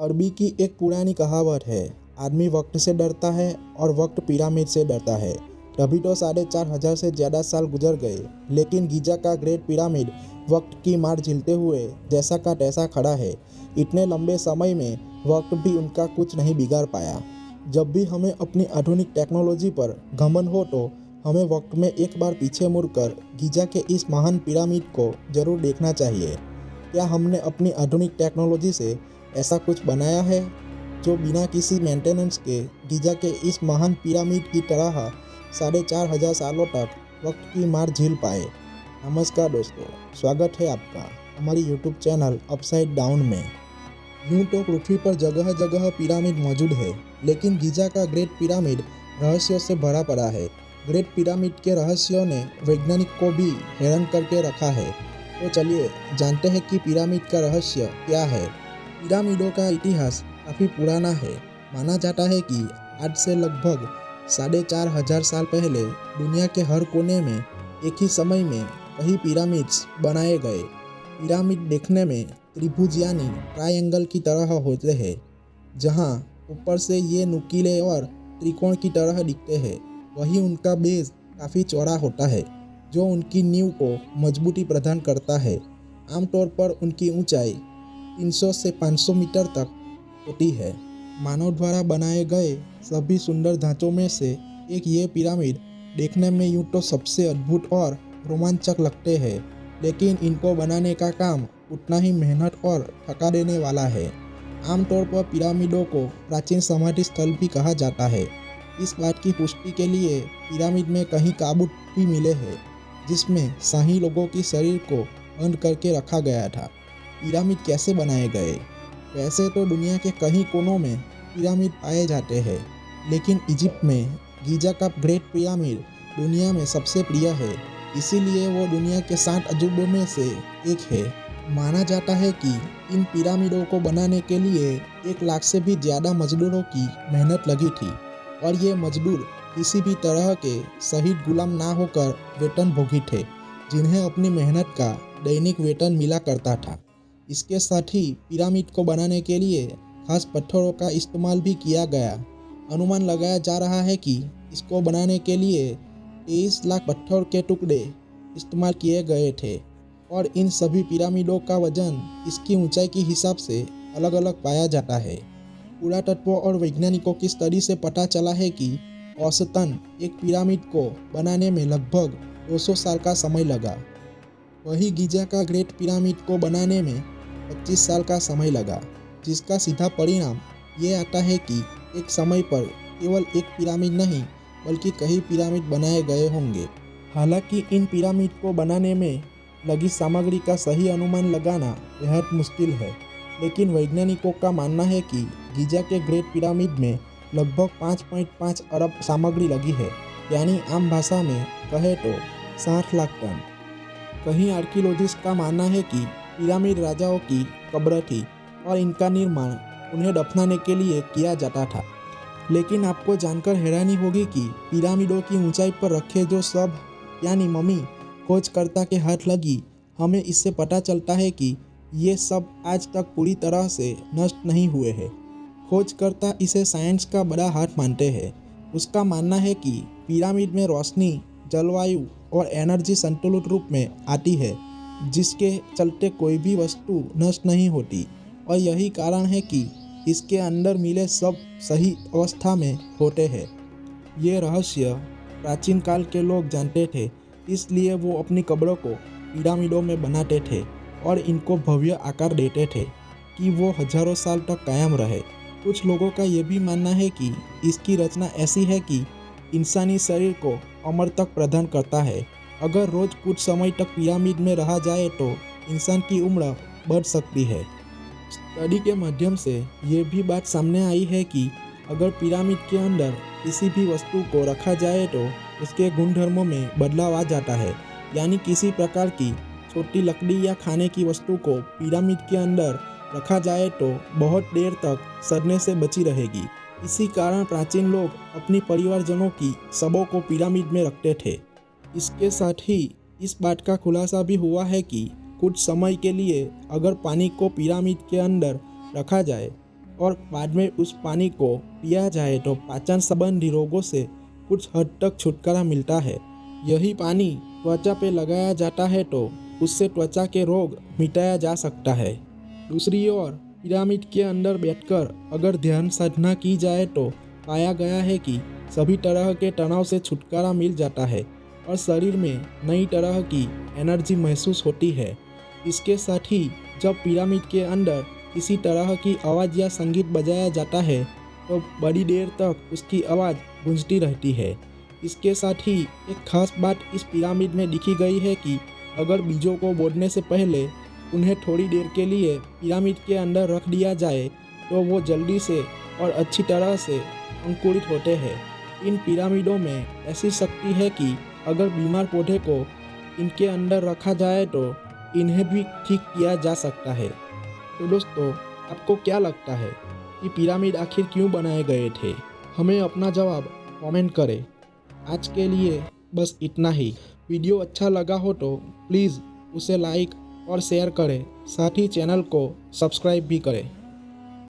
अरबी की एक पुरानी कहावत है, आदमी वक्त से डरता है और वक्त पिरामिड से डरता है। तभी तो 4,500 से ज़्यादा साल गुजर गए, लेकिन गीजा का ग्रेट पिरामिड वक्त की मार झेलते हुए जैसा का तैसा खड़ा है। इतने लंबे समय में वक्त भी उनका कुछ नहीं बिगाड़ पाया। जब भी हमें अपनी आधुनिक टेक्नोलॉजी पर घमंड हो तो हमें वक्त में एक बार पीछे मुड़कर गीजा के इस महान पिरामिड को जरूर देखना चाहिए। क्या हमने अपनी आधुनिक टेक्नोलॉजी से ऐसा कुछ बनाया है जो बिना किसी मेंटेनेंस के गीजा के इस महान पिरामिड की तरह 4,500 सालों तक वक्त की मार झेल पाए? नमस्कार दोस्तों, स्वागत है आपका हमारी यूट्यूब चैनल अपसाइड डाउन में। यूं तो पृथ्वी पर जगह जगह पिरामिड मौजूद है, लेकिन गीजा का ग्रेट पिरामिड रहस्यों से भरा पड़ा है। ग्रेट पिरामिड के रहस्यों ने वैज्ञानिक को भी हैरान करके रखा है। तो चलिए जानते हैं कि पिरामिड का रहस्य क्या है। पिरामिडों का इतिहास काफ़ी पुराना है। माना जाता है कि आज से लगभग 4,500 साल पहले दुनिया के हर कोने में एक ही समय में कई पिरामिड्स बनाए गए। पिरामिड देखने में त्रिभुज यानी ट्रायंगल की तरह होते हैं, जहां ऊपर से ये नुकीले और त्रिकोण की तरह दिखते हैं। वहीं उनका बेस काफ़ी चौड़ा होता है, जो उनकी नींव को मजबूती प्रदान करता है। आमतौर पर उनकी ऊंचाई 300 से 500 मीटर तक होती है। मानव द्वारा बनाए गए सभी सुंदर ढांचों में से एक ये पिरामिड देखने में यूं तो सबसे अद्भुत और रोमांचक लगते हैं, लेकिन इनको बनाने का काम उतना ही मेहनत और थका देने वाला है। आमतौर पर पिरामिडों को प्राचीन समाधि स्थल भी कहा जाता है। इस बात की पुष्टि के लिए पिरामिड में कई ताबूत भी मिले हैं, जिसमें शाही लोगों के शरीर को बंद करके रखा गया था। पिरामिड कैसे बनाए गए? वैसे तो दुनिया के कई कोनों में पिरामिड पाए जाते हैं, लेकिन इजिप्ट में गीजा का ग्रेट पिरामिड दुनिया में सबसे प्रिय है। इसीलिए वो दुनिया के 7 अजूबों में से एक है। माना जाता है कि इन पिरामिडों को बनाने के लिए 1 लाख से भी ज़्यादा मजदूरों की मेहनत लगी थी, और ये मजदूर किसी भी तरह के शहीद गुलाम ना होकर वेतनभोगी थे, जिन्हें अपनी मेहनत का दैनिक वेतन मिला करता था। इसके साथ ही पिरामिड को बनाने के लिए खास पत्थरों का इस्तेमाल भी किया गया। अनुमान लगाया जा रहा है कि इसको बनाने के लिए 23 लाख पत्थर के टुकड़े इस्तेमाल किए गए थे, और इन सभी पिरामिडों का वजन इसकी ऊंचाई के हिसाब से अलग अलग पाया जाता है। पुरातत्व और वैज्ञानिकों की स्टडी से पता चला है कि औसतन एक पिरामिड को बनाने में लगभग 200 साल का समय लगा। वहीं गीजा का ग्रेट पिरामिड को बनाने में 25 साल का समय लगा, जिसका सीधा परिणाम ये आता है कि एक समय पर केवल एक पिरामिड नहीं बल्कि कई पिरामिड बनाए गए होंगे। हालांकि इन पिरामिड को बनाने में लगी सामग्री का सही अनुमान लगाना बेहद मुश्किल है, लेकिन वैज्ञानिकों का मानना है कि गीजा के ग्रेट पिरामिड में लगभग 5.5 अरब सामग्री लगी है, यानी आम भाषा में कहे तो 60 लाख टन। कई आर्कियोलॉजिस्ट का मानना है कि पिरामिड राजाओं की कब्र थी और इनका निर्माण उन्हें दफनाने के लिए किया जाता था। लेकिन आपको जानकर हैरानी होगी कि पिरामिडों की ऊंचाई पर रखे जो शव यानी मम्मी खोजकर्ता के हाथ लगी, हमें इससे पता चलता है कि ये सब आज तक पूरी तरह से नष्ट नहीं हुए हैं। खोजकर्ता इसे साइंस का बड़ा हाथ मानते हैं। उसका मानना है कि पिरामिड में रोशनी, जलवायु और एनर्जी संतुलित रूप में आती है, जिसके चलते कोई भी वस्तु नष्ट नहीं होती, और यही कारण है कि इसके अंदर मिले सब सही अवस्था में होते हैं। ये रहस्य प्राचीन काल के लोग जानते थे, इसलिए वो अपनी कब्रों को पिरामिडों में बनाते थे और इनको भव्य आकार देते थे कि वो हजारों साल तक कायम रहे। कुछ लोगों का ये भी मानना है कि इसकी रचना ऐसी है कि इंसानी शरीर को अमरता प्रदान करता है। अगर रोज कुछ समय तक पिरामिड में रहा जाए तो इंसान की उम्र बढ़ सकती है। स्टडी के माध्यम से ये भी बात सामने आई है कि अगर पिरामिड के अंदर किसी भी वस्तु को रखा जाए तो उसके गुणधर्मों में बदलाव आ जाता है, यानी किसी प्रकार की छोटी लकड़ी या खाने की वस्तु को पिरामिड के अंदर रखा जाए तो बहुत देर तक सड़ने से बची रहेगी। इसी कारण प्राचीन लोग अपनी परिवारजनों की शवों को पिरामिड में रखते थे। इसके साथ ही इस बात का खुलासा भी हुआ है कि कुछ समय के लिए अगर पानी को पिरामिड के अंदर रखा जाए और बाद में उस पानी को पिया जाए तो पाचन संबंधी रोगों से कुछ हद तक छुटकारा मिलता है। यही पानी त्वचा पे लगाया जाता है तो उससे त्वचा के रोग मिटाया जा सकता है। दूसरी ओर पिरामिड के अंदर बैठकर अगर ध्यान साधना की जाए तो पाया गया है कि सभी तरह के तनाव से छुटकारा मिल जाता है और शरीर में नई तरह की एनर्जी महसूस होती है। इसके साथ ही जब पिरामिड के अंदर किसी तरह की आवाज़ या संगीत बजाया जाता है तो बड़ी देर तक उसकी आवाज़ गूंजती रहती है। इसके साथ ही एक खास बात इस पिरामिड में लिखी गई है कि अगर बीजों को बोने से पहले उन्हें थोड़ी देर के लिए पिरामिड के अंदर रख दिया जाए तो वो जल्दी से और अच्छी तरह से अंकुरित होते हैं। इन पिरामिडों में ऐसी शक्ति है कि अगर बीमार पौधे को इनके अंदर रखा जाए तो इन्हें भी ठीक किया जा सकता है। तो दोस्तों, आपको क्या लगता है कि पिरामिड आखिर क्यों बनाए गए थे? हमें अपना जवाब कमेंट करें। आज के लिए बस इतना ही। वीडियो अच्छा लगा हो तो प्लीज़ उसे लाइक और शेयर करें, साथ ही चैनल को सब्सक्राइब भी करें।